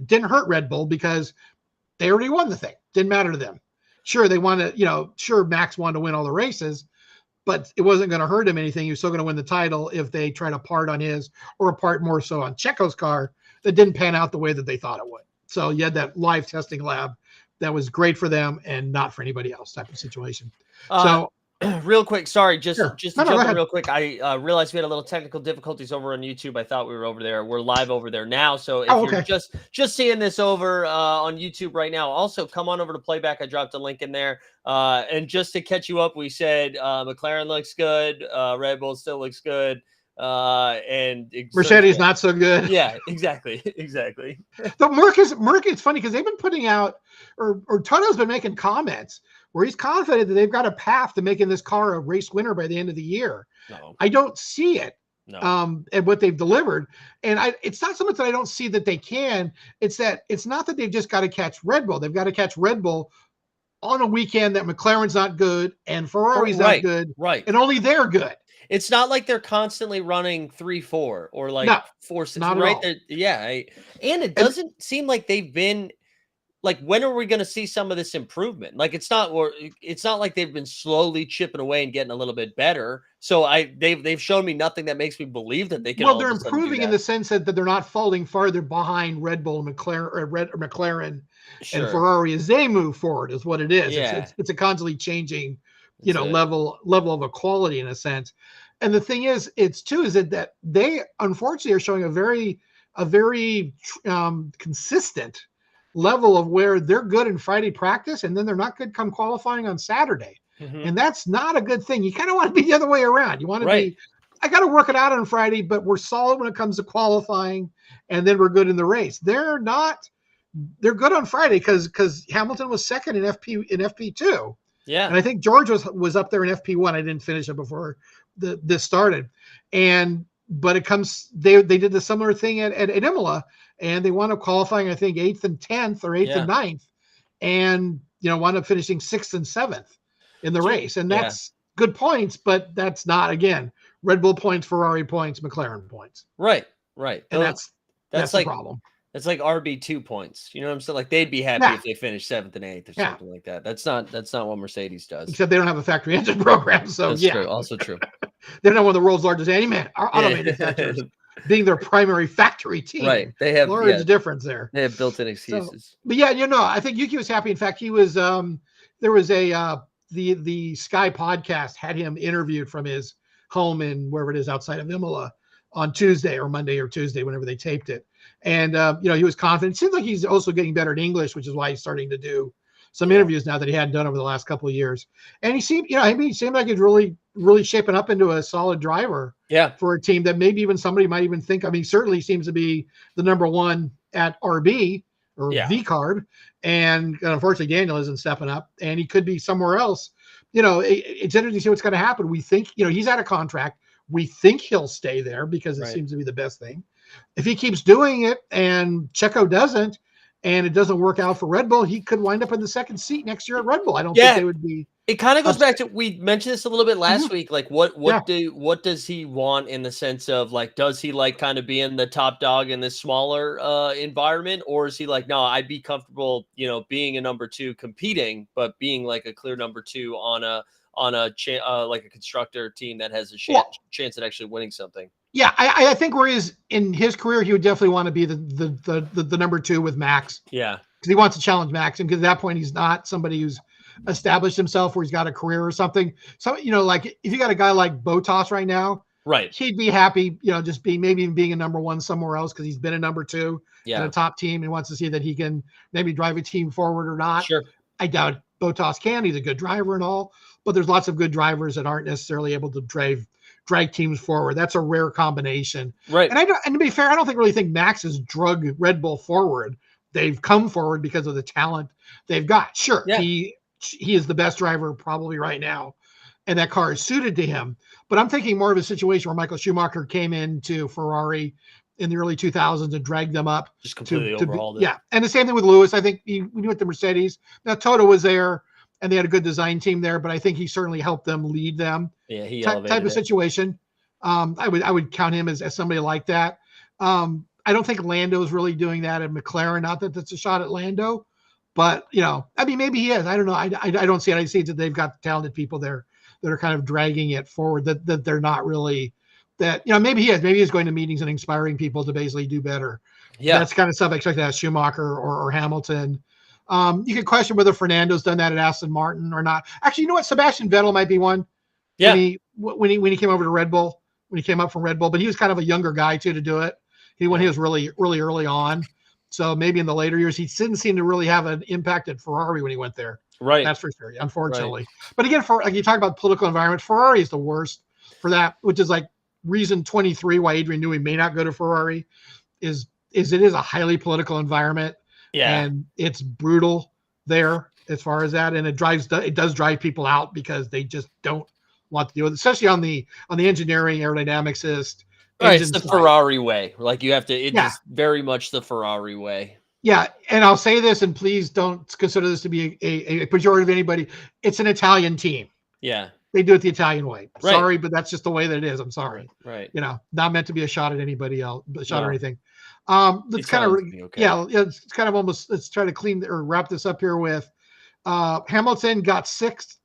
didn't hurt Red Bull because they already won the thing. Didn't matter to them. Sure, they wanted, sure, Max wanted to win all the races, but it wasn't going to hurt him anything. He was still going to win the title if they try to part on his or a part more so on Checo's car that didn't pan out the way that they thought it would. So you had that live testing lab that was great for them and not for anybody else type of situation. So real quick, sorry, just sure. to jump in real quick. I realized we had a little technical difficulties over on YouTube. I thought we were over there. We're live over there now. So if you're just seeing this over on YouTube right now, also come on over to Playback. I dropped a link in there. And just to catch you up, we said McLaren looks good. Red Bull still looks good. And Mercedes not so good. Yeah, exactly. The Merc it's funny because they've been putting out, or Toto's been making comments where he's confident that they've got a path to making this car a race winner by the end of the year. No. I don't see it. No. And what they've delivered. And it's not so much that I don't see that they can, it's that it's not that they've just got to catch Red Bull. They've got to catch Red Bull on a weekend that McLaren's not good and Ferrari's not good. Right. And only they're good. It's not like they're constantly running 3-4 or like 4-6. Not right. at all. And it doesn't seem like they've been like, when are we going to see some of this improvement? Like, it's not like they've been slowly chipping away and getting a little bit better. So they've shown me nothing that makes me believe that they can. Well, they're improving in the sense that they're not falling farther behind Red Bull and McLaren and Ferrari as they move forward is what it is. Yeah. It's a constantly changing, level of equality in a sense. And the thing is that they unfortunately are showing a very consistent level of where they're good in Friday practice and then they're not good come qualifying on Saturday. Mm-hmm. And that's not a good thing. You kind of want to be the other way around. You want to be, I got to work it out on Friday, but we're solid when it comes to qualifying and then we're good in the race. They're good on Friday because Hamilton was second in FP2. Yeah. And I think George was up there in FP1. I didn't finish it before this started. But it comes, they did the similar thing at Imola, and they wound up qualifying, I think, 8th and 10th or 8th and 9th, and wound up finishing 6th and 7th in the race. And that's good points, but that's not, again, Red Bull points, Ferrari points, McLaren points. Right. And that's like the problem. That's like RB2 points. You know what I'm saying? Like, they'd be happy if they finished 7th and 8th or something like that. That's not what Mercedes does. Except they don't have a factory engine program. So that's true. Also true. They're not one of the world's largest auto manufacturers, being their primary factory team. Right. They have large difference there. They have built-in excuses. So, but I think Yuki was happy. In fact, he was there was the Sky podcast had him interviewed from his home in wherever it is outside of Imola on Tuesday or Monday or Tuesday, whenever they taped it. And, he was confident. It seems like he's also getting better at English, which is why he's starting to do some interviews now that he hadn't done over the last couple of years. And he seemed, he seemed like he's really, really shaping up into a solid driver for a team that maybe even somebody might even think, certainly seems to be the number one at RB or V-carb. And unfortunately, Daniel isn't stepping up and he could be somewhere else. It's interesting to see what's going to happen. We think, he's out of contract. We think he'll stay there because it seems to be the best thing. If he keeps doing it and Checo doesn't, and it doesn't work out for Red Bull, he could wind up in the second seat next year at Red Bull. I don't think they would be. It kind of goes back to, we mentioned this a little bit last week. Like what does he want in the sense of like, does he like kind of being the top dog in this smaller environment? Or is he like, no, I'd be comfortable, being a number 2 competing, but being like a clear number 2 on a like a constructor team that has a chance at actually winning something. Yeah, I think where he is in his career, he would definitely want to be the number 2 with Max. Yeah, because he wants to challenge Max, and because at that point he's not somebody who's established himself where he's got a career or something. So like if you got a guy like Bottas right now, right, he'd be happy, just being a number 1 somewhere else because he's been a number 2 in a top team and wants to see that he can maybe drive a team forward or not. Sure, I doubt Bottas can. He's a good driver and all, but there's lots of good drivers that aren't necessarily able to drag teams forward. That's a rare combination. Right. And to be fair, I don't really think Max has drug Red Bull forward. They've come forward because of the talent they've got. Sure. Yeah. He is the best driver probably right now, and that car is suited to him. But I'm thinking more of a situation where Michael Schumacher came into Ferrari in the early 2000s and dragged them up. Just completely overhauled it. Yeah. And the same thing with Lewis. I think we knew at the Mercedes. Now Toto was there and they had a good design team there, but I think he certainly helped them lead them. Yeah, he type of situation. I would count him as somebody like that. I don't think Lando's really doing that at McLaren. Not that that's a shot at Lando, but I mean, maybe he is. I don't know. I don't see it. I see that they've got talented people there that are kind of dragging it forward. That they're not really that. Maybe he is. Maybe he's going to meetings and inspiring people to basically do better. Yeah, that's kind of stuff I expect that Schumacher or Hamilton. You could question whether Fernando's done that at Aston Martin or not. Actually, you know what? Sebastian Vettel might be one. Yeah. When he came over to Red Bull, when he came up from Red Bull, but he was kind of a younger guy too to do it. When he was really early on. So maybe in the later years, he didn't seem to really have an impact at Ferrari when he went there. Right. That's for sure, unfortunately. Right. But again, for like you talk about political environment, Ferrari is the worst for that, which is like reason 23 why Adrian Newey may not go to Ferrari is it is a highly political environment. Yeah. And it's brutal there as far as that. And it does drive people out because they just don't want to deal with it, especially on the engineering, aerodynamics. Right, it's the Ferrari way. Like you have to, it's just very much the Ferrari way. Yeah, and I'll say this, and please don't consider this to be a pejorative of anybody. It's an Italian team. Yeah. They do it the Italian way. Right. Sorry, but that's just the way that it is. I'm sorry. Right. Not meant to be a shot at anybody else, or anything. That's kind of okay. It's kind of almost. Let's try to clean or wrap this up here with Hamilton got sixth.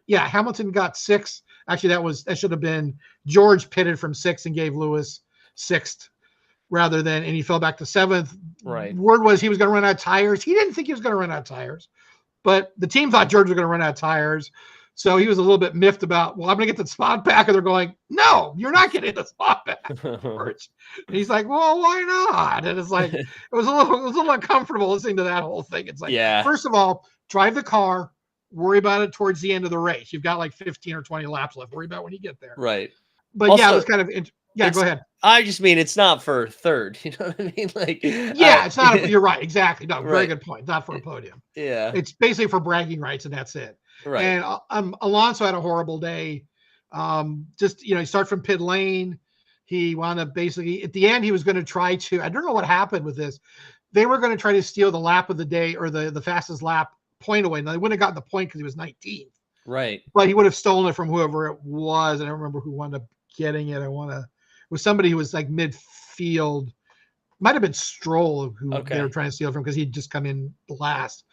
Hamilton got sixth. Actually, that should have been George pitted from sixth and gave Lewis sixth and he fell back to seventh. Right. Word was he was going to run out of tires. He didn't think he was going to run out of tires, but the team thought George was going to run out of tires. So he was a little bit miffed about, well, I'm going to get the spot back. And they're going, no, you're not getting the spot back. And he's like, well, why not? And it's like, it was a little uncomfortable listening to that whole thing. It's like, first of all, drive the car, worry about it towards the end of the race. You've got like 15 or 20 laps left. Worry about when you get there. Right. But also, it was kind of, go ahead. I just mean, it's not for third. You know what I mean? Like, it's not, you're right. Exactly. No, very good point. Not for a podium. Yeah. It's basically for bragging rights and that's it. Right. And Alonso had a horrible day. He started from pit lane. He wound up basically at the end, he was going to try to, I don't know what happened with this. They were going to try to steal the lap of the day or the fastest lap point away. Now they wouldn't have gotten the point because he was 19th. Right. But he would have stolen it from whoever it was. I don't remember who wound up getting it. It was somebody who was like midfield. Might have been Stroll who they were trying to steal from because he'd just come in last.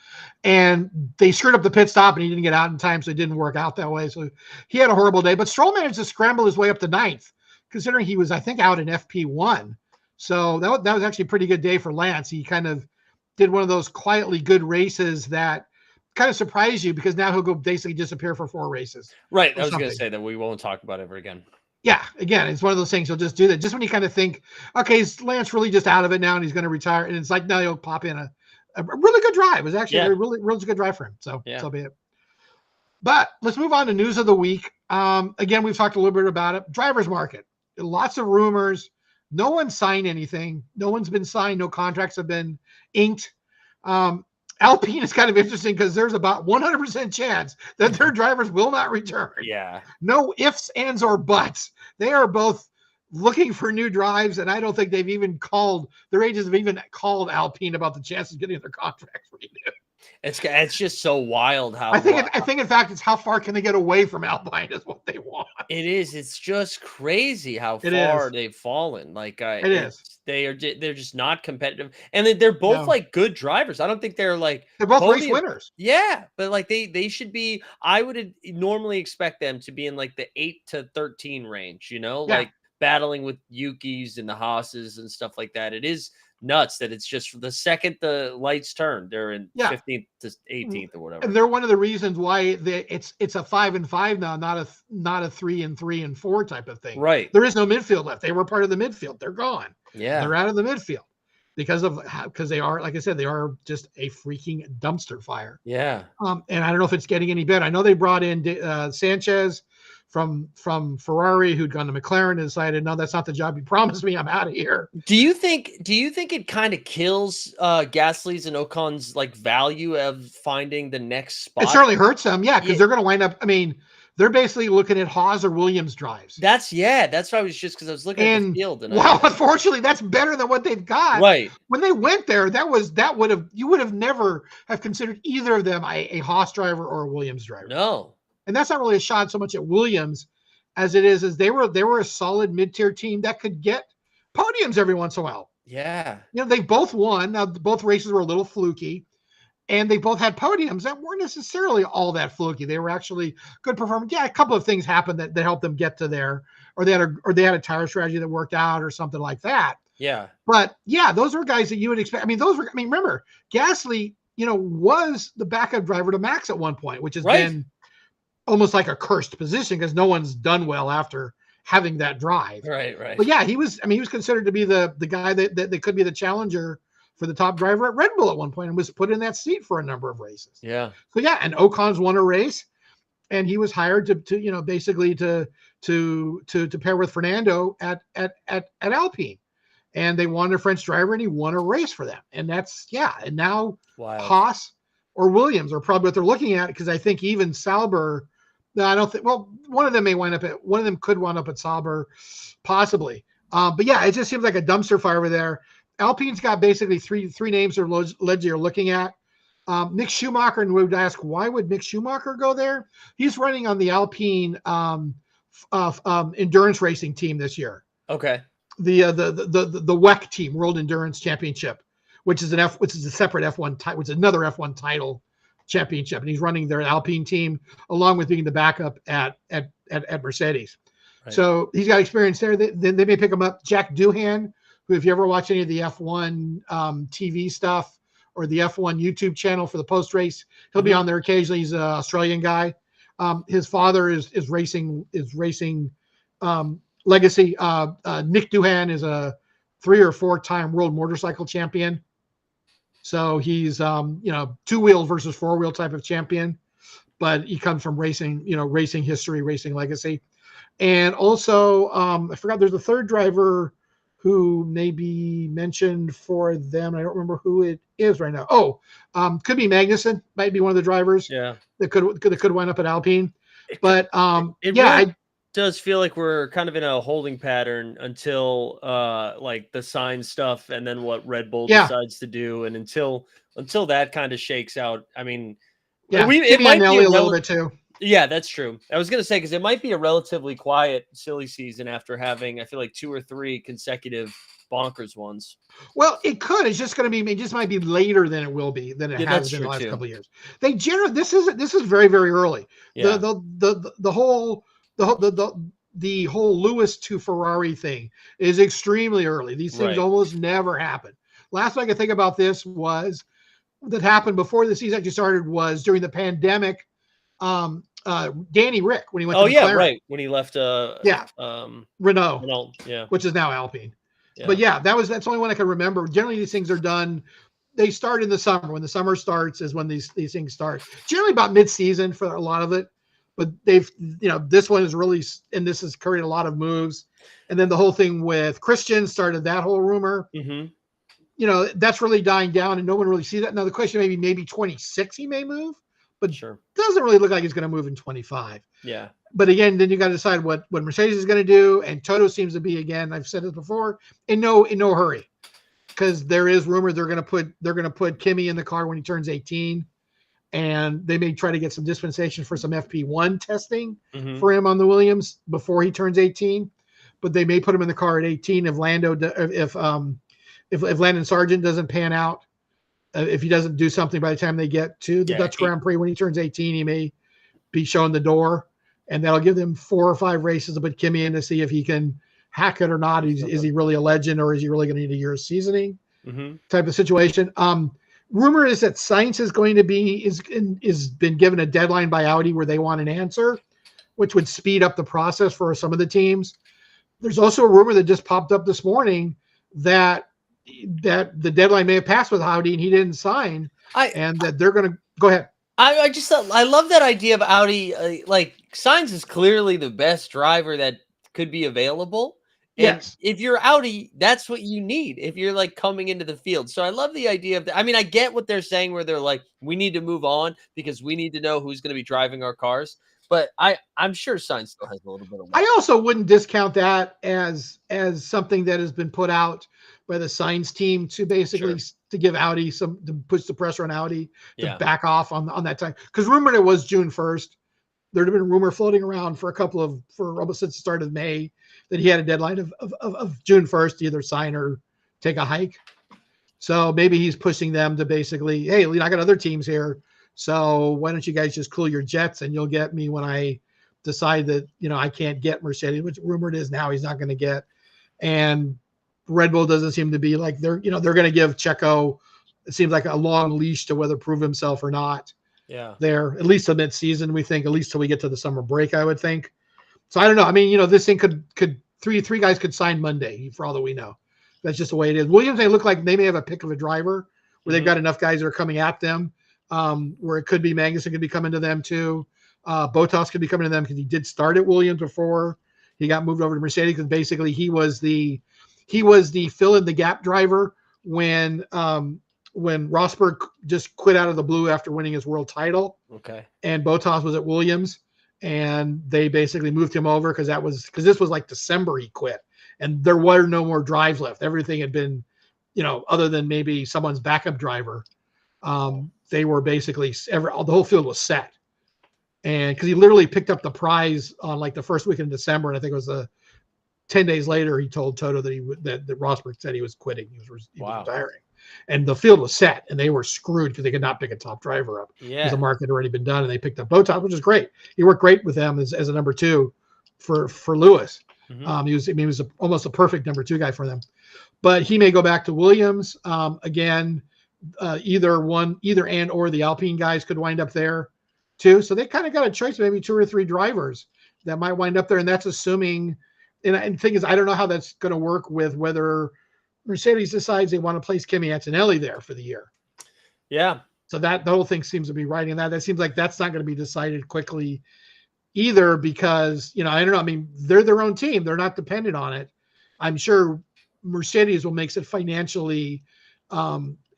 And they screwed up the pit stop and he didn't get out in time, so it didn't work out that way. So he had a horrible day. But Stroll managed to scramble his way up to ninth, considering he was, I think, out in FP1. So that was actually a pretty good day for Lance. He kind of did one of those quietly good races that kind of surprised you because now he'll go basically disappear for 4 races. Right. I was going to say that we won't talk about it ever again. Yeah, again, it's one of those things. He'll just do that. Just when you kind of think, okay, is Lance really just out of it now and he's going to retire? And it's like, no, he'll pop in a really good drive. It was actually a really good drive for him. So, so be it. But let's move on to news of the week. Again, we've talked a little bit about it. Driver's market. Lots of rumors. No one signed anything. No one's been signed. No contracts have been inked. Alpine is kind of interesting because there's about 100% chance that their drivers will not return. Yeah. No ifs, ands, or buts. They are both looking for new drives, and I don't think they've even their agents have even called Alpine about the chances of getting their contracts renewed. It's just so wild how I think in fact it's how far can they get away from Alpine is what they want. It is. It's just crazy how far they've fallen. Like they're just not competitive, and they're both like good drivers. I don't think they're both race winners. Yeah, but like they should be. I would normally expect them to be in like the 8 to 13 range. Like battling with Yukis and the Haas's and stuff like that. It is nuts that it's just the second the lights turn, they're in 15th to 18th or whatever. And they're one of the reasons why it's a 5-5 now, not a 3-3 and 4 type of thing. Right. There is no midfield left. They were part of the midfield. They're gone. Yeah. They're out of the midfield because they are, like I said, they are just a freaking dumpster fire. Yeah. And I don't know if it's getting any better. I know they brought in Sanchez from Ferrari, who'd gone to McLaren and decided, no, that's not the job you promised me. I'm out of here. Do you think it kind of kills Gasly's and Ocon's like value of finding the next spot? It certainly hurts them, because they're going to wind up. I mean, they're basically looking at Haas or Williams drives. That's what I was just because I was looking at the field. And unfortunately, that's better than what they've got. Right. When they went there, you would have never have considered either of them a Haas driver or a Williams driver. No. And that's not really a shot so much at Williams as it is they were a solid mid-tier team that could get podiums every once in a while. Yeah. They both won. Now, both races were a little fluky, and they both had podiums that weren't necessarily all that fluky. They were actually good performance. Yeah, a couple of things happened that helped them get to there, or they had a tire strategy that worked out, or something like that. Yeah. But yeah, those were guys that you would expect. Remember, Gasly, was the backup driver to Max at one point, which has been almost like a cursed position because no one's done well after having that drive. Right. But yeah, he was considered to be the guy that could be the challenger for the top driver at Red Bull at one point, and was put in that seat for a number of races. Yeah. So yeah, and Ocon's won a race, and he was hired to basically to pair with Fernando at Alpine. And they wanted a French driver, and he won a race for them. And and now Haas or Williams are probably what they're looking at, because I think even Sauber, no, I don't think, well, one of them could wind up at Sauber, possibly. But yeah, it just seems like a dumpster fire over there. Alpine's got basically three names or legs you're looking at. Mick Schumacher, and we would ask, why would Mick Schumacher go there? He's running on the Alpine endurance racing team this year. Okay. The WEC team, World Endurance Championship, which is a separate F1 title, which is another F1 title championship, and he's running their Alpine team along with being the backup at Mercedes. Right. So he's got experience there. Then they may pick him up. Jack Doohan, who, if you ever watch any of the F1 TV stuff or the F1 YouTube channel for the post race, he'll be on there occasionally. He's an Australian guy. His father is racing legacy. Nick Doohan is a 3 or 4 time world motorcycle champion. So he's, two-wheel versus 4-wheel type of champion, but he comes from racing history, racing legacy. And also, I forgot, there's a third driver who may be mentioned for them. I don't remember who it is right now. Could be Magnussen, might be one of the drivers. Yeah. That could wind up at Alpine. But it does feel like we're kind of in a holding pattern until like the sign stuff, and then what Red Bull decides to do, and until that kind of shakes out. I mean, it might be a little bit too. Yeah, that's true. I was gonna say, because it might be a relatively quiet, silly season after having, I feel like, 2 or 3 consecutive bonkers ones. Well, it could. It's just going to be. It just might be later than it will be than it has been the last couple of years. They generally this is very, very early. Yeah. The whole Lewis to Ferrari thing is extremely early. These things almost never happen. Last thing I could think about this was that happened before the season actually started was during the pandemic. Danny Rick, when he went to McLaren. When he left Renault, yeah, which is now Alpine. Yeah. But yeah, that's the only one I can remember. Generally, these things are done. They start in the summer. When the summer starts is when these things start. Generally about mid-season for a lot of it. But they've, this one is really, and this has created a lot of moves. And then the whole thing with Christian started that whole rumor. Mm-hmm. That's really dying down, and no one really sees that. Now the question maybe 26 he may move, but doesn't really look like he's going to move in 25. Yeah. But again, then you got to decide what Mercedes is going to do, and Toto seems to be, again, I've said it before, in no hurry, because there is rumor they're going to put Kimi in the car when he turns 18, and they may try to get some dispensation for some FP1 testing for him on the Williams before he turns 18, but they may put him in the car at 18 if Landon Sargent doesn't pan out. If he doesn't do something by the time they get to the Dutch Grand Prix when he turns 18, he may be shown the door. And that'll give them 4 or 5 races to put Kimi in to see if he can hack it or not. Is he really a legend, or is he really going to need a year of seasoning type of situation? Rumor is that Sainz is going to be is been given a deadline by Audi where they want an answer, which would speed up the process for some of the teams. There's also a rumor that just popped up this morning that the deadline may have passed with Audi and he didn't sign, and that they're going to go ahead. I just I love that idea of Audi. Like, Sainz is clearly the best driver that could be available. And yes. If you're Audi, that's what you need if you're like coming into the field. So I love the idea of that. I mean, I get what they're saying where they're like, we need to move on because we need to know who's going to be driving our cars. But I'm sure Sainz still has a little bit of work. I also wouldn't discount that as something that has been put out by the Sainz team to basically to give Audi to push the pressure on Audi to back off on that time. Because rumored it was June 1st. There'd been a rumor floating around for almost since the start of May that he had a deadline of June 1st to either sign or take a hike. So maybe he's pushing them to basically, hey, I got other teams here. So why don't you guys just cool your jets and you'll get me when I decide that, I can't get Mercedes, which rumored is now he's not going to get. And Red Bull doesn't seem to be like they're going to give Checo, it seems like a long leash to whether prove himself or not. Yeah. There, at least a mid-season, we think, at least till we get to the summer break, I would think. So I don't know. I mean, this thing could three guys could sign Monday for all that we know. That's just the way it is. Williams, they look like they may have a pick of a driver where they've got enough guys that are coming at them, where it could be Magnussen could be coming to them too. Bottas could be coming to them because he did start at Williams before he got moved over to Mercedes, because basically he was the fill in the gap driver when Rosberg just quit out of the blue after winning his world title. Okay. And Bottas was at Williams, and they basically moved him over because this was like December he quit. And there were no more drives left. Everything had been, other than maybe someone's backup driver, they were basically the whole field was set. And because he literally picked up the prize on like the first week in December, and I think it was 10 days later he told Toto that Rosberg said he was quitting. He was retiring, and the field was set, and they were screwed because they could not pick a top driver up. Yeah, because the market had already been done, and they picked up Bottas, which is great. He worked great with them as a number 2 for Lewis. He was almost a perfect number 2 guy for them, but he may go back to Williams again. Either the Alpine guys could wind up there too. So they kind of got a choice, maybe 2 or 3 drivers that might wind up there, and that's assuming. And the thing is, I don't know how that's going to work with whether Mercedes decides they want to place Kimi Antonelli there for the year. Yeah. So the whole thing seems to be riding that. That seems like that's not going to be decided quickly either, because, I don't know. I mean, they're their own team. They're not dependent on it. I'm sure Mercedes will make it financially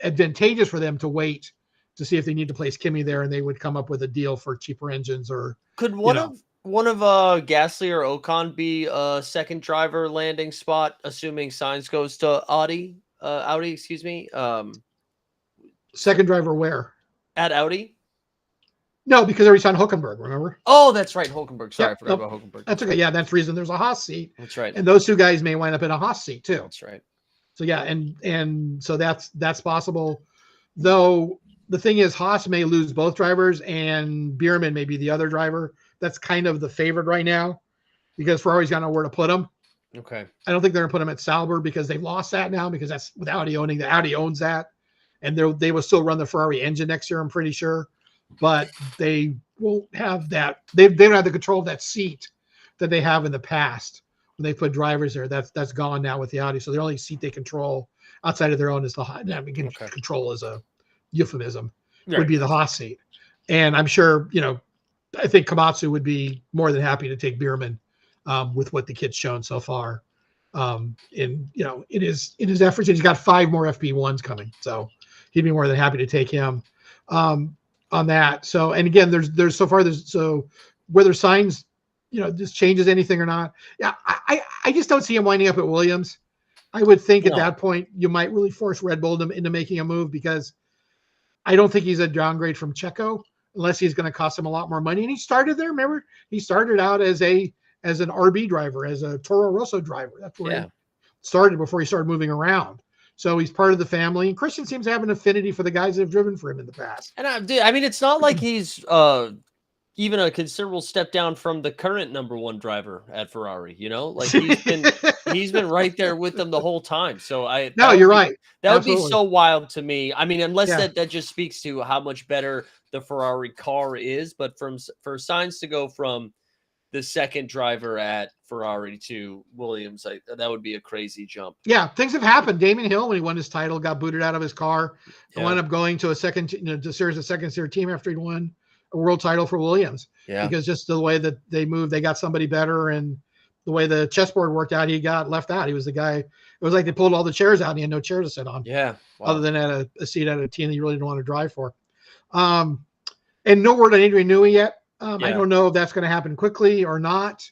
advantageous for them to wait to see if they need to place Kimi there, and they would come up with a deal for cheaper engines. Or could one of Gasly or Ocon be a second driver landing spot, assuming Sainz goes to Audi, excuse me. Second driver where? At Audi? No, because they already signed Hülkenberg, remember? Oh, that's right. Hülkenberg. Sorry, I forgot about Hülkenberg. That's okay. Yeah, that's the reason there's a Haas seat. That's right. And those 2 guys may wind up in a Haas seat too. That's right. So yeah, and so that's possible. Though the thing is, Haas may lose both drivers, and Bierman may be the other driver. That's kind of the favorite right now, because Ferrari's got nowhere to put him. Okay. I don't think they're going to put him at Sauber, because they've lost that now, because that's with Audi owning that. Audi owns that, and they will still run the Ferrari engine next year, I'm pretty sure. But they won't have that. They don't have the control of that seat that they have in the past when they put drivers there. That's gone now with the Audi. So the only seat they control outside of their own is the Haas. I mean, control is a euphemism. Right. Would be the Haas seat. And I'm sure, I think Komatsu would be more than happy to take Bierman with what the kid's shown so far. In his efforts, and he's got 5 more FP1s coming. So he'd be more than happy to take him. On that. So, and again, there's so whether Sainz, just changes anything or not. Yeah. I just don't see him winding up at Williams. I would think at that point, you might really force Red Bull into making a move, because I don't think he's a downgrade from Checo, unless he's going to cost him a lot more money. And he started there. Remember, he started out as an RB driver, as a Toro Rosso driver. That's where he started before he started moving around. So he's part of the family, and Christian seems to have an affinity for the guys that have driven for him in the past. And I mean, it's not like he's even a considerable step down from the current number 1 driver at Ferrari. Like he's been right there with them the whole time. So you're right. That would be so wild to me. I mean, unless that just speaks to how much better the Ferrari car is. But for Sainz to go from the second driver at Ferrari to Williams, that would be a crazy jump. Yeah, things have happened. Damon Hill, when he won his title, got booted out of his car and wound up going to a second tier team after he'd won a world title for Williams. Yeah, because just the way that they moved, they got somebody better, and the way the chessboard worked out, he got left out. He was the guy. It was like they pulled all the chairs out and he had no chair to sit on. Yeah, other than at a seat at a team that you really didn't want to drive for. And no word on Adrian Newey yet. I don't know if that's going to happen quickly or not.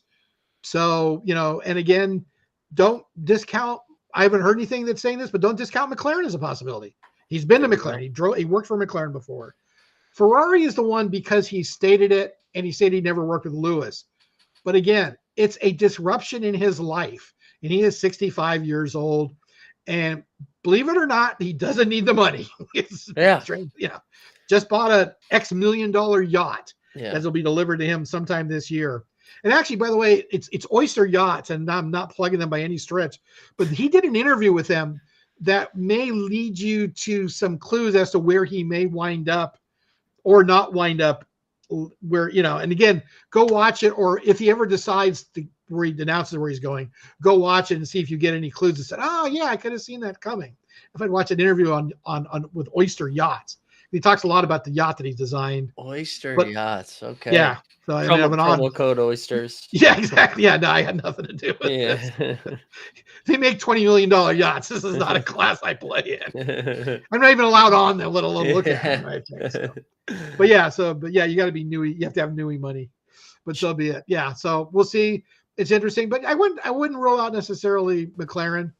So, and again, don't discount. I haven't heard anything that's saying this, but don't discount McLaren as a possibility. He's been to McLaren. He worked for McLaren before. Ferrari is the one, because he stated it, and he said he never worked with Lewis. But again, it's a disruption in his life, and he is 65 years old. And believe it or not, he doesn't need the money. It's strange, just bought a X $1 million yacht that will be delivered to him sometime this year. And actually, by the way, it's Oyster Yachts, and I'm not plugging them by any stretch, but he did an interview with them that may lead you to some clues as to where he may wind up or not wind up, where, and again, go watch it. Or if he ever decides to, where he announces where he's going, go watch it and see if you get any clues that said, oh yeah, I could have seen that coming. If I'd watch an interview on with Oyster Yachts, he talks a lot about the yacht that he's designed. Oyster Yachts. Okay. Yeah. So I have an promo code oysters. Yeah, exactly. Yeah, no, I had nothing to do with this. They make $20 million yachts. This is not a class I play in. I'm not even allowed on them, let alone look at them. Right? So. But yeah, you got to be Newey. You have to have Newey money. But so be it. Yeah. So we'll see. It's interesting, but I wouldn't rule out necessarily McLaren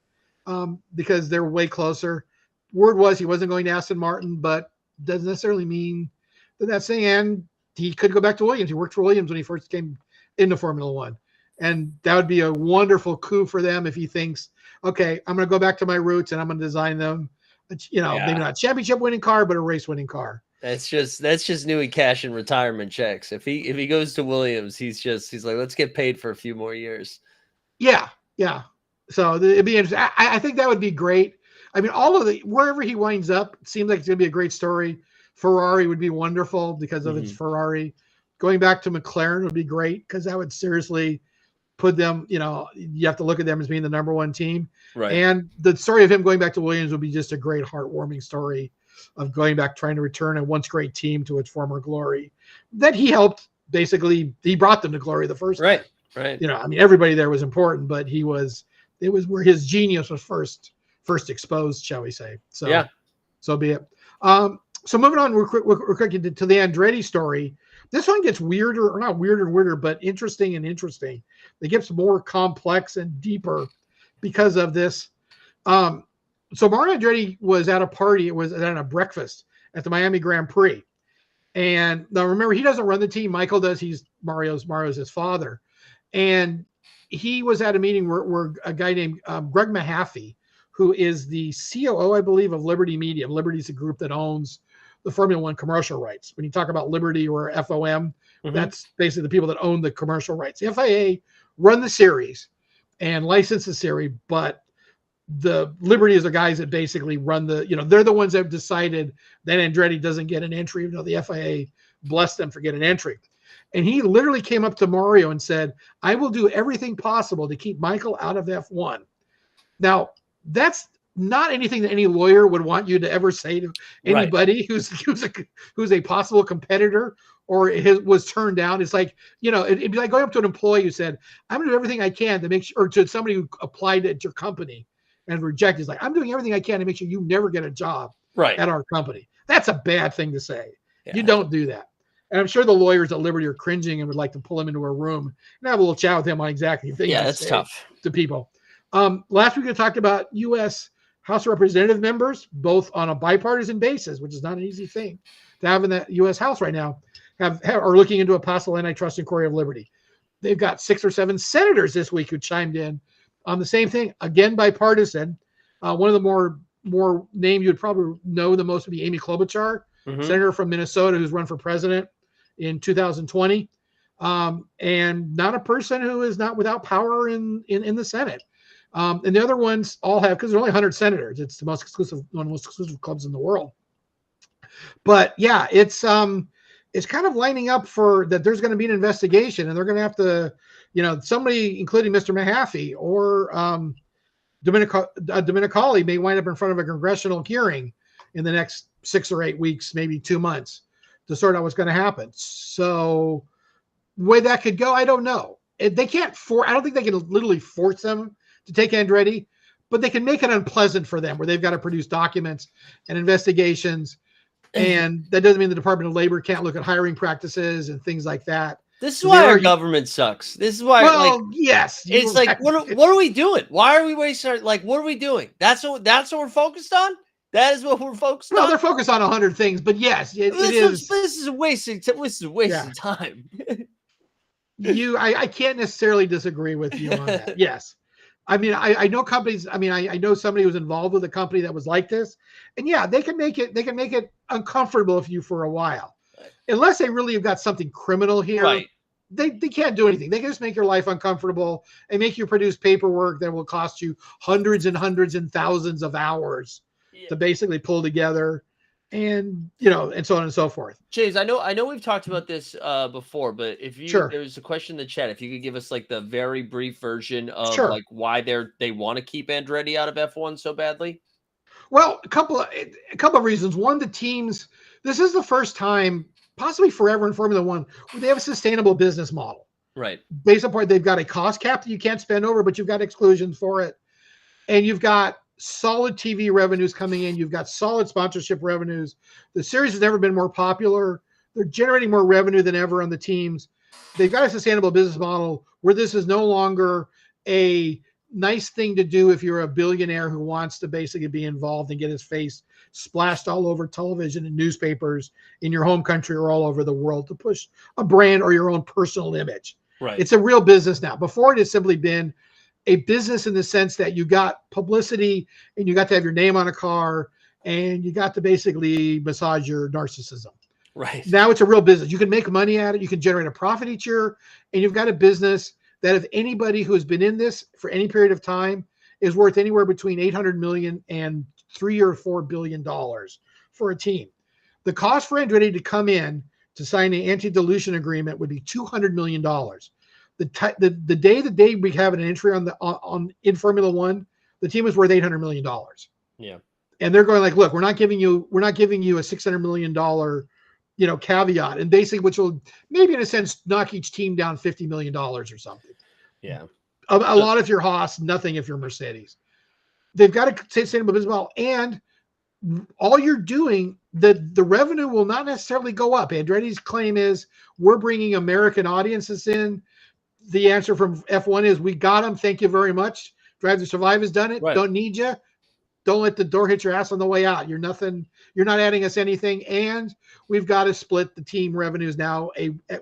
because they're way closer. Word was he wasn't going to Aston Martin, but doesn't necessarily mean that's saying. And he could go back to Williams. He worked for Williams when he first came into Formula One. And that would be a wonderful coup for them if he thinks, okay, I'm going to go back to my roots and I'm going to design them, maybe not a championship winning car, but a race winning car. That's just Newey cash and retirement checks. If he goes to Williams, he's like, let's get paid for a few more years. Yeah. Yeah. So it'd be interesting. I think that would be great. I mean, wherever he winds up, it seems like it's going to be a great story. Ferrari would be wonderful because of its Ferrari. Going back to McLaren would be great because that would seriously put them, you have to look at them as being the number one team. Right. And the story of him going back to Williams would be just a great heartwarming story of going back, trying to return a once great team to its former glory that he helped. Basically, he brought them to glory the first time. Right. I mean, everybody there was important, but it was where his genius was first exposed, shall we say. So, yeah. So be it. So moving on, we're quick to the Andretti story. This one gets weirder, or not weirder, but interesting. It gets more complex and deeper because of this. So Mario Andretti was at a party. It was at a breakfast at the Miami Grand Prix. And now remember, he doesn't run the team. Michael does. He's Mario's his father. And he was at a meeting where a guy named Greg Mahaffey, who is the COO, I believe, of Liberty Media. Liberty is a group that owns the Formula One commercial rights. When you talk about Liberty or FOM, that's basically the people that own the commercial rights. The FIA run the series and license the series, but the Liberty is the guys that basically run they're the ones that have decided that Andretti doesn't get an entry, even though the FIA blessed them for getting an entry. And he literally came up to Mario and said, I will do everything possible to keep Michael out of F1. Now, that's not anything that any lawyer would want you to ever say to anybody who's a possible competitor or was turned down. It's like, it'd be like going up to an employee who said, I'm going to do everything I can to make sure, or to somebody who applied at your company and rejected. It's like, I'm doing everything I can to make sure you never get a job at our company. That's a bad thing to say. Yeah. You don't do that. And I'm sure the lawyers at Liberty are cringing and would like to pull him into a room and have a little chat with him on exactly things. Yeah, that's tough to people. Last week we talked about U.S. House of Representative members, both on a bipartisan basis, which is not an easy thing to have in the U.S. House right now, are looking into a possible antitrust inquiry of Liberty. They've got 6 or 7 senators this week who chimed in on the same thing, again bipartisan. One of the more names you would probably know the most would be Amy Klobuchar, senator from Minnesota who's run for president in 2020, and not a person who is not without power in the Senate. And the other ones all have, because there are only 100 senators. It's one of the most exclusive clubs in the world. But yeah, it's kind of lining up for that. There's going to be an investigation, and they're going to have to, somebody, including Mr. Mahaffey or Domenicali, may wind up in front of a congressional hearing in the next 6 or 8 weeks, maybe 2 months, to sort out what's going to happen. So, the way that could go, I don't know. They can't I don't think they can literally force them to take Andretti, but they can make it unpleasant for them where they've got to produce documents and investigations. And that doesn't mean the Department of Labor can't look at hiring practices and things like that. This is why our government sucks. This is why, yes, it's like, what are we doing? Why are we wasting what are we doing? That's what we're focused on. That is what we're focused on. No, they're focused on 100 things, but yes, it is. This is a wasting time. I can't necessarily disagree with you on that. Yes. I mean, I know companies. I mean, I know somebody who was involved with a company that was like this, and yeah, they can make it uncomfortable for you for a while, unless they really have got something criminal here. Right. They can't do anything. They can just make your life uncomfortable and make you produce paperwork that will cost you hundreds and hundreds and thousands of hours to basically pull together, and and so on and so forth. James, I know we've talked about this before, but if there's a question in the chat, if you could give us like the very brief version of like why they want to keep Andretti out of F1 so badly. Well, a couple of reasons. One, the teams. This is the first time, possibly forever, in Formula One where they have a sustainable business model. Right. Based upon they've got a cost cap that you can't spend over, but you've got exclusions for it, and you've got solid TV revenues coming in. You've got solid sponsorship revenues. The series has never been more popular. They're generating more revenue than ever on the teams. They've got a sustainable business model where this is no longer a nice thing to do if you're a billionaire who wants to basically be involved and get his face splashed all over television and newspapers in your home country or all over the world to push a brand or your own personal image. Right. It's a real business now. Before, it has simply been a business in the sense that you got publicity and you got to have your name on a car and you got to basically massage your narcissism. Right. Now it's a real business. You can make money at it. You can generate a profit each year, and you've got a business that if anybody who has been in this for any period of time is worth anywhere between 800 million and $3 or $4 billion for a team. The cost for Andretti to come in to sign an anti-dilution agreement would be $200 million. The day that they be having an entry in Formula One, the team is worth $800 million. Yeah. And they're going like, look, we're not giving you a $600 million, caveat, and basically, which will maybe in a sense knock each team down $50 million or something. Yeah. A lot if you're Haas, nothing if you're Mercedes. They've got a sustainable business model, and all you're doing, the revenue will not necessarily go up. Andretti's claim is we're bringing American audiences in. The answer from F1 is we got them. Thank you very much. Drive to Survive has done it. Right. Don't need you. Don't let the door hit your ass on the way out. You're nothing. You're not adding us anything. And we've got to split the team revenues now.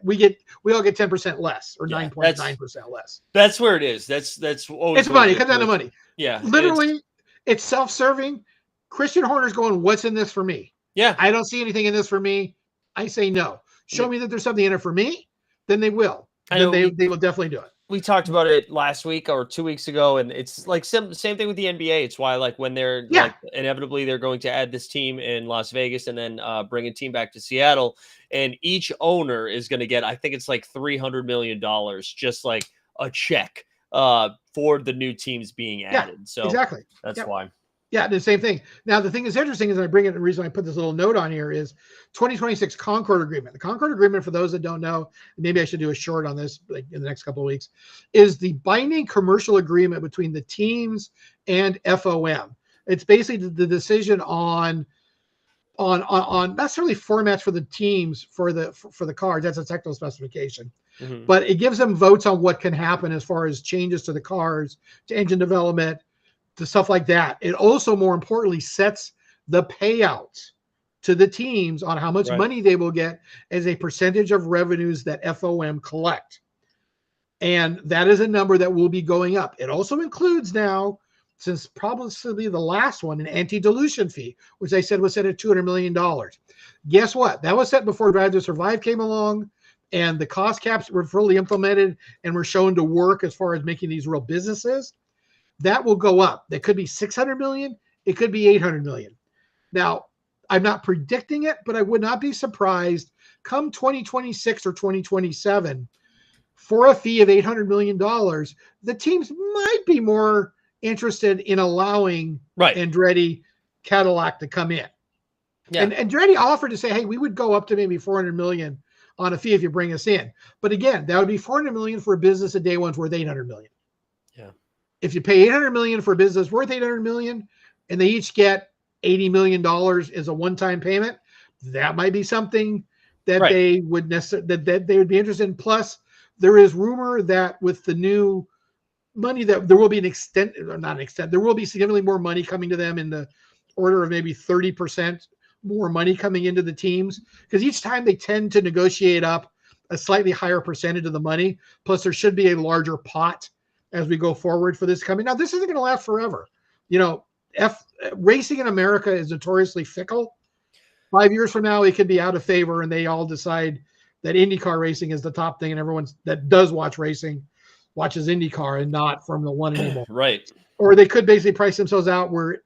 We all get 10% less or 9.9% less. That's where it is. That's always it's money. It comes down to money. Yeah. Literally, it's self-serving. Christian Horner's going, what's in this for me? Yeah. I don't see anything in this for me. I say no. Show me that there's something in it for me, then they will. They will definitely do it. We talked about it last week or 2 weeks ago, and it's like same thing with the NBA. It's why like when they're like inevitably they're going to add this team in Las Vegas and then bring a team back to Seattle, and each owner is going to get, I think it's like $300 million, just like a check for the new teams being added. So exactly, that's why. Yeah, the same thing. Now, the thing that's interesting is I bring it. The reason I put this little note on here is 2026 Concord Agreement. The Concord Agreement, for those that don't know, maybe I should do a short on this like in the next couple of weeks, is the binding commercial agreement between the teams and FOM. It's basically the decision on not necessarily formats for the teams for the cars. That's a technical specification. Mm-hmm. But it gives them votes on what can happen as far as changes to the cars, to engine development, to stuff like that. It also, more importantly, sets the payouts to the teams on how much money they will get as a percentage of revenues that FOM collect. And that is a number that will be going up. It also includes now, since probably the last one, an anti-dilution fee, which I said was set at $200 million. Guess what? That was set before Drive to Survive came along, and the cost caps were fully implemented and were shown to work as far as making these real businesses. That will go up. That could be 600 million. It could be 800 million. Now, I'm not predicting it, but I would not be surprised come 2026 or 2027 for a fee of $800 million, the teams might be more interested in allowing Andretti Cadillac to come in. Yeah. And Andretti offered to say, hey, we would go up to maybe 400 million on a fee if you bring us in. But again, that would be 400 million for a business a day one's worth 800 million. Yeah. If you pay 800 million for a business worth 800 million and they each get $80 million as a one-time payment, that might be something that they would necessarily, that they would be interested in. Plus, there is rumor that with the new money that there will be there will be significantly more money coming to them in the order of maybe 30% more money coming into the teams, because each time they tend to negotiate up a slightly higher percentage of the money. Plus, there should be a larger pot as we go forward for this coming. Now, this isn't going to last forever. You know, racing in America is notoriously fickle. 5 years from now, it could be out of favor, and they all decide that IndyCar racing is the top thing, and everyone that does watch racing watches IndyCar and not Formula One anymore. Right. Or they could basically price themselves out where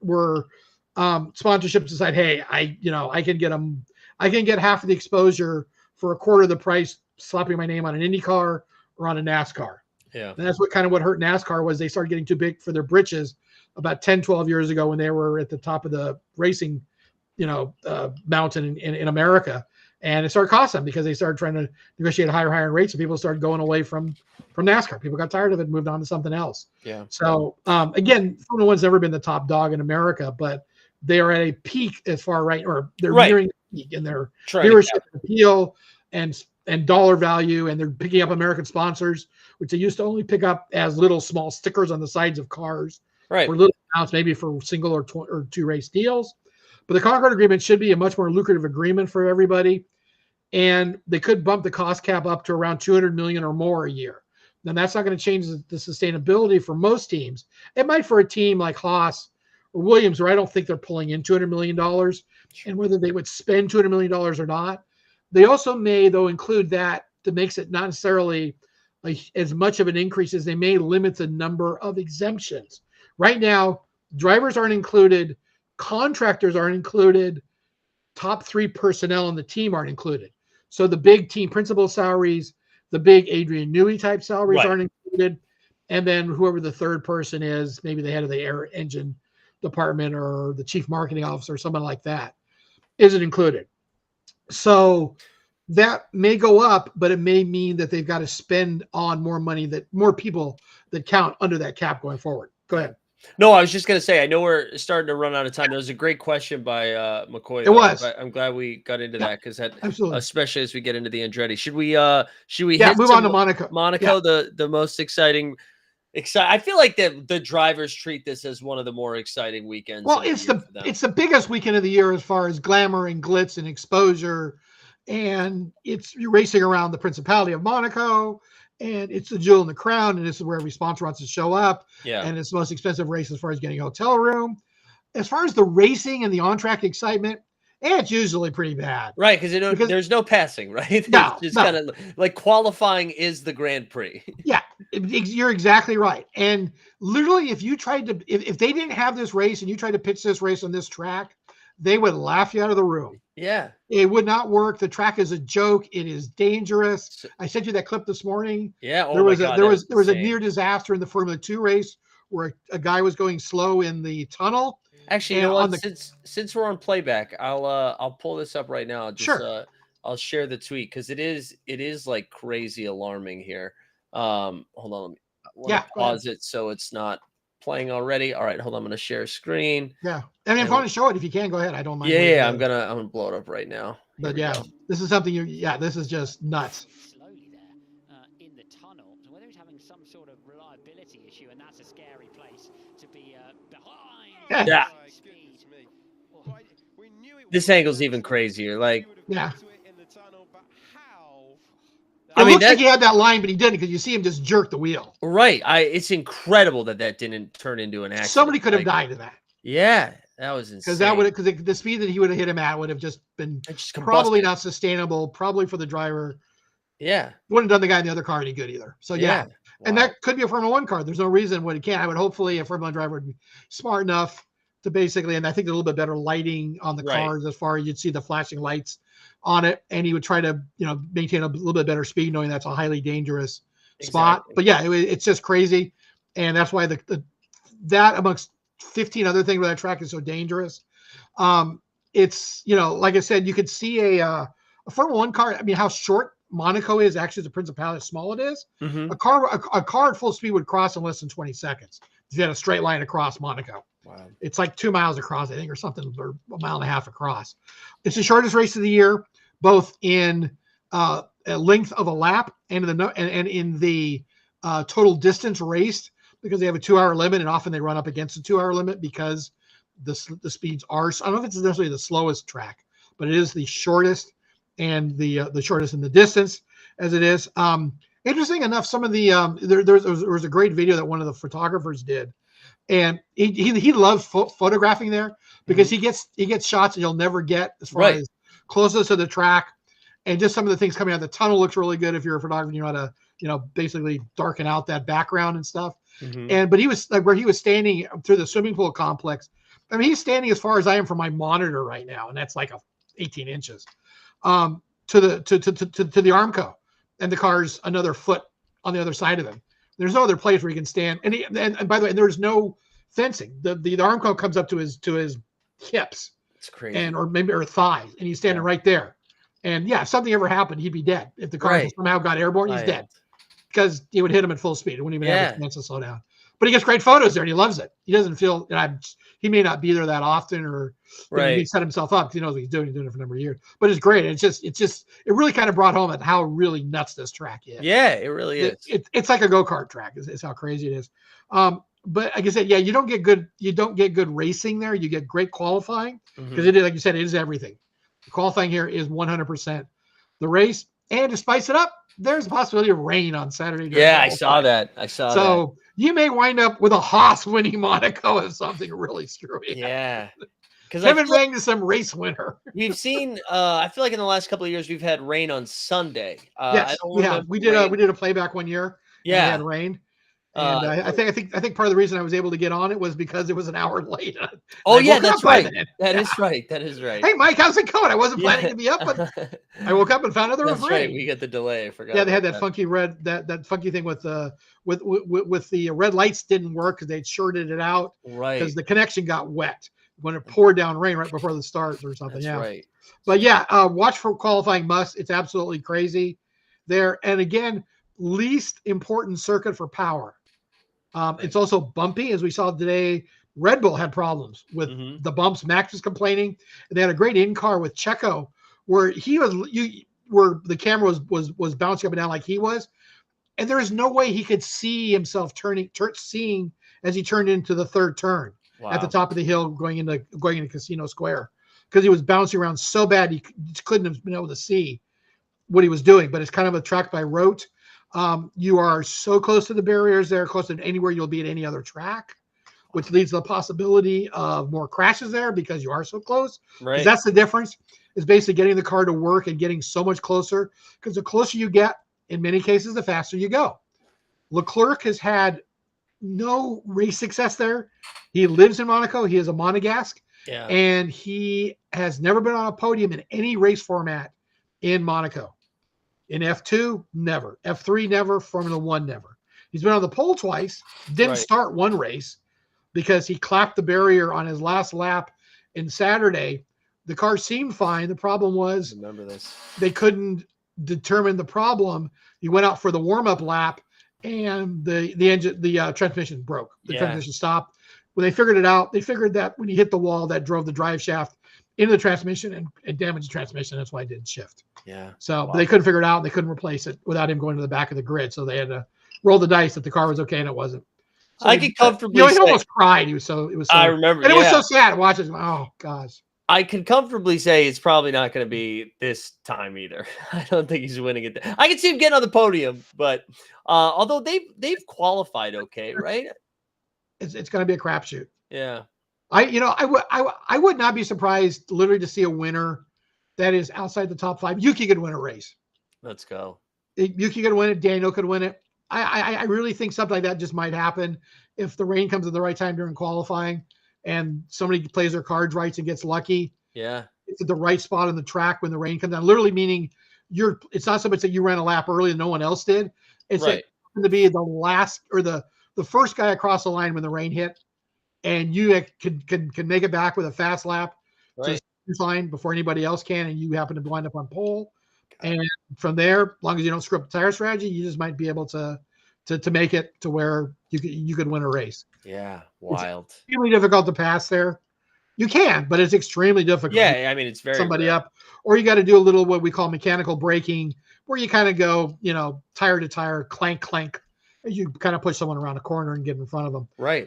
sponsorships decide, hey, I can get half of the exposure for a quarter of the price, slapping my name on an IndyCar or on a NASCAR. Yeah. And that's what hurt NASCAR was they started getting too big for their britches about 10, 12 years ago when they were at the top of the racing, mountain in America. And it started costing them because they started trying to negotiate higher rates, and people started going away from NASCAR. People got tired of it and moved on to something else. Yeah. So again, Formula One's never been the top dog in America, but they are at a peak as far right, or they're nearing the peak in their viewership appeal and dollar value, and they're picking up American sponsors, which they used to only pick up as little small stickers on the sides of cars, right? Or little amounts, maybe for single or two race deals. But the Concord agreement should be a much more lucrative agreement for everybody. And they could bump the cost cap up to around $200 million or more a year. Now, that's not going to change the sustainability for most teams. It might for a team like Haas or Williams, where I don't think they're pulling in $200 million, and whether they would spend $200 million or not. They also may, though, include that makes it not necessarily as much of an increase as they may limit the number of exemptions. Right now, drivers aren't included, contractors aren't included, top 3 personnel on the team aren't included. So the big team principal salaries, the big Adrian Newey type salaries aren't included. And then whoever the third person is, maybe the head of the air engine department or the chief marketing officer, someone like that, isn't included. So that may go up, but it may mean that they've got to spend on more money, that more people that count under that cap going forward. Go ahead. No, I was just going to say, I know we're starting to run out of time. There was a great question by McCoy. It was. I'm glad we got into that, because absolutely, especially as we get into the Andretti. Should we move on to Monaco? Monaco, the most exciting. I feel like the drivers treat this as one of the more exciting weekends. Well, it's the biggest weekend of the year as far as glamour and glitz and exposure, and you're racing around the Principality of Monaco. And it's the jewel in the crown, and this is where every sponsor wants to show up. Yeah. And it's the most expensive race as far as getting a hotel room. As far as the racing and the on-track excitement, it's usually pretty bad. Right, because there's no passing, right? No, it's kind of like qualifying is the Grand Prix. Yeah, you're exactly right. And literally, if you tried to, if they didn't have this race and you tried to pitch this race on this track, they would laugh you out of the room. Yeah. It would not work. The track is a joke. It is dangerous. I sent you that clip this morning. Yeah. There was a near disaster in the Formula 2 race where a guy was going slow in the tunnel. Actually, you know what? Since we're on playback, I'll pull this up right now. I'll share the tweet, because it is like crazy alarming here. Hold on. Let me pause it so it's not playing already. All right, hold on. I'm going to share screen. Yeah. I mean, if you want to show it, if you can, go ahead. I don't mind. Yeah. I'm gonna blow it up right now. But this is something this is just nuts. Slowly there in the tunnel. So whether he's having some sort of reliability issue, and that's a scary place to be behind. Yeah. This angle's even crazier. Like, yeah. I mean, looks like he had that line, but he didn't, because you see him just jerk the wheel. Right. It's incredible that didn't turn into an accident. Somebody could have died in that. Yeah, that was insane. Because the speed that he would have hit him at would have just been probably not sustainable, probably for the driver. Yeah. Wouldn't have done the guy in the other car any good either. So yeah. Wow. And that could be a Formula 1 car. There's no reason why it can't. I would hopefully a Formula 1 driver would be smart enough to basically, and I think a little bit better lighting on the cars as far as you'd see the flashing lights on it, and he would try to maintain a little bit better speed, knowing that's a highly dangerous spot. But yeah, it's just crazy, and that's why that amongst 15 other things where that track is so dangerous. It's like I said, you could see a Formula 1 car. I mean, how short Monaco is actually as a Principality, how small it is. Mm-hmm. A car at full speed would cross in less than 20 seconds if you had a straight line across Monaco. Wow. It's like 2 miles across, I think, or something, or a mile and a half across. It's the shortest race of the year, both in a length of a lap and in the total distance raced, because they have a 2-hour limit, and often they run up against the 2-hour limit because the speeds are. I don't know if it's necessarily the slowest track, but it is the shortest, and the shortest in the distance as it is. Interesting enough, some of the there was a great video that one of the photographers did, and he loves photographing there because he gets shots that you'll never get as far as closest to the track, and just some of the things coming out. The tunnel looks really good if you're a photographer. You know how to basically darken out that background and stuff. But he was like where he was standing through the swimming pool complex. I mean, he's standing as far as I am from my monitor right now, and that's like 18 inches to the Armco. And the car's another foot on the other side of him. There's no other place where he can stand. And by the way, there's no fencing. The Armco comes up to his hips. It's crazy. Or thighs, and he's standing right there. And yeah, if something ever happened, he'd be dead. If the car somehow got airborne, he's dead because it would hit him at full speed. It wouldn't even have a chance to slow down. But he gets great photos there, and he loves it. He doesn't feel he may not be there that often, or he set himself up. He knows what he's doing. He's doing it for a number of years. But it's great. It really kind of brought home at how really nuts this track is. Yeah, it really is. It's like a go-kart track. Is how crazy it is. But like I said, you don't get good racing there. You get great qualifying because it is, like you said, it is everything. The qualifying here is 100% the race, and to spice it up, there's a possibility of rain on Saturday. Yeah, I saw that. So you may wind up with a Haas winning Monaco if something really screwy. Yeah. Because Kevin Magnussen, some race winner. We've seen. I feel like in the last couple of years we've had rain on Sunday. Yes, we did a playback one year. Yeah, we had rain. And I think part of the reason I was able to get on it was because it was an hour late. Oh yeah, that's right. That is right. Hey Mike, how's it going? I wasn't planning to be up, but I woke up and found out there was rain. Right. We get the delay. I forgot. Yeah, they had that funky that funky thing with the red lights didn't work because they'd shorted it out. Right. Because the connection got wet when it poured down rain right before the start or something. That's right. But yeah, watch for qualifying must. It's absolutely crazy there. And again, least important circuit for power. It's also bumpy, as we saw today. Red Bull had problems with the bumps. Max was complaining. And they had a great in-car with Checo, where where the camera was bouncing up and down like he was, and there is no way he could see himself seeing as he turned into the third turn at the top of the hill going into Casino Square, because he was bouncing around so bad he couldn't have been able to see what he was doing. But it's kind of a track by rote. You are so close to the barriers there, closer than anywhere you'll be at any other track, which leads to the possibility of more crashes there because you are so close. Right. That's the difference, is basically getting the car to work and getting so much closer, because the closer you get, in many cases, the faster you go. Leclerc has had no race success there. He lives in Monaco. He is a Monegasque. Yeah. And he has never been on a podium in any race format in Monaco. In F2, never. F3, never. Formula 1, never. He's been on the pole twice. Didn't start one race because he clapped the barrier on his last lap in Saturday. The car seemed fine. The problem was, remember this, they couldn't determine the problem. He went out for the warm-up lap, and the transmission broke. The transmission stopped. When they figured it out, they figured that when he hit the wall, that drove the drive shaft into the transmission and damaged the transmission. That's why it didn't shift. Yeah. So but they couldn't figure it out. And they couldn't replace it without him going to the back of the grid. So they had to roll the dice that the car was okay, and it wasn't. So I could comfortably he almost cried. It was so. I remember. And it was so sad watching. Oh gosh. I can comfortably say it's probably not going to be this time either. I don't think he's winning it. I can see him getting on the podium, but although they've qualified okay, right? It's going to be a crapshoot. Yeah. I would not be surprised literally to see a winner that is outside the top 5. Yuki could win a race. Let's go. Yuki could win it. Daniel could win it. I really think something like that just might happen if the rain comes at the right time during qualifying and somebody plays their cards right and gets lucky. Yeah. It's at the right spot on the track when the rain comes down. Literally meaning it's not so much that you ran a lap early and no one else did. It's like to be the last or the first guy across the line when the rain hit, and you can make it back with a fast lap to the line before anybody else can, and you happen to wind up on pole. And from there, as long as you don't screw up the tire strategy, you just might be able to make it to where you could win a race. Yeah, wild. It's extremely difficult to pass there. You can, but it's extremely difficult. Yeah, I mean, it's very somebody rare. Up, or you got to do a little what we call mechanical braking, where you kind of go, tire to tire, clank, clank. You kind of push someone around a corner and get in front of them. Right.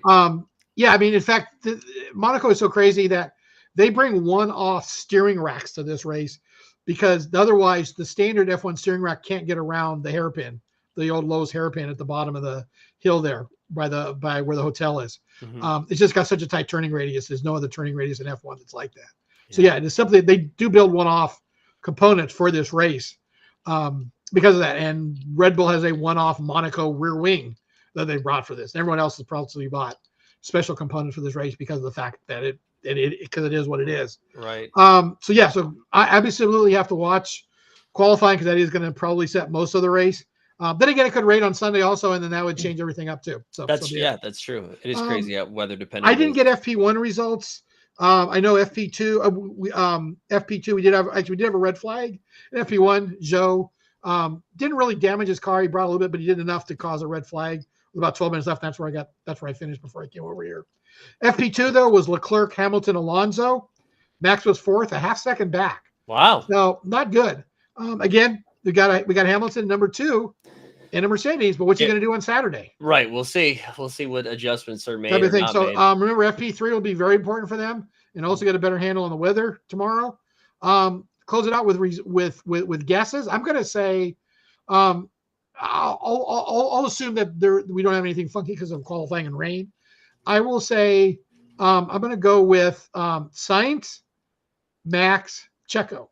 Yeah, I mean, in fact, Monaco is so crazy that they bring one-off steering racks to this race because otherwise the standard F1 steering rack can't get around the hairpin the old Lowe's hairpin at the bottom of the hill there by where the hotel is. Mm-hmm. It's just got such a tight turning radius. There's no other turning radius in F1 that's like that. Yeah. So yeah, it's simply they do build one-off components for this race because of that. And Red Bull has a one-off Monaco rear wing that they brought for this. And everyone else has probably bought special components for this race because of the fact that because it is what it is. Right. So yeah, so I absolutely have to watch qualifying because that is going to probably set most of the race. Then again, it could rain on Sunday also, and then that would change everything up too. So that's true. It is crazy weather dependent. I didn't get FP1 results. I know FP2. FP2 we did have a red flag. In FP1, Joe didn't really damage his car. He brought a little bit, but he did enough to cause a red flag. With about 12 minutes left, that's where I finished before I came over here. FP2 though was Leclerc, Hamilton, Alonso. Max was fourth, a half second back. Wow. So not good. Again, we got Hamilton number 2 in a Mercedes, but what's he going to do on Saturday? Right. We'll see. We'll see what adjustments are made. Everything. So remember, FP3 will be very important for them, and also get a better handle on the weather tomorrow. Close it out with guesses. I'm going to say, I'll assume that we don't have anything funky because of qualifying and rain. I will say I'm going to go with Sainz, Max, Checo.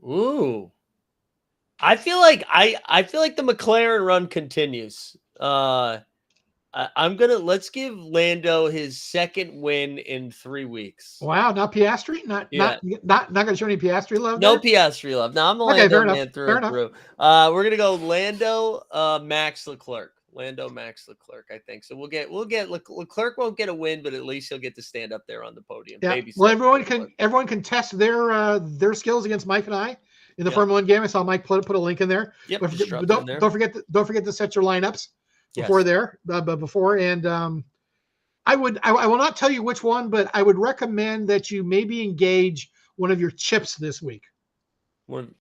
Ooh. I feel like the McLaren run continues. Let's give Lando his second win in 3 weeks. Wow, not Piastri? Not gonna show any Piastri love? No Piastri love. No, I'm a Lando man through and through. We're gonna go Lando, Max, Leclerc. Lando, Max, Leclerc, I think. So we'll get Leclerc won't get a win, but at least he'll get to stand up there on the podium. Yeah. Well, everyone can test their skills against Mike and I in the Formula 1 game. I saw Mike put a link in there. Yep. Don't forget to set your lineups before and I will not tell you which one, but I would recommend that you maybe engage one of your chips this week.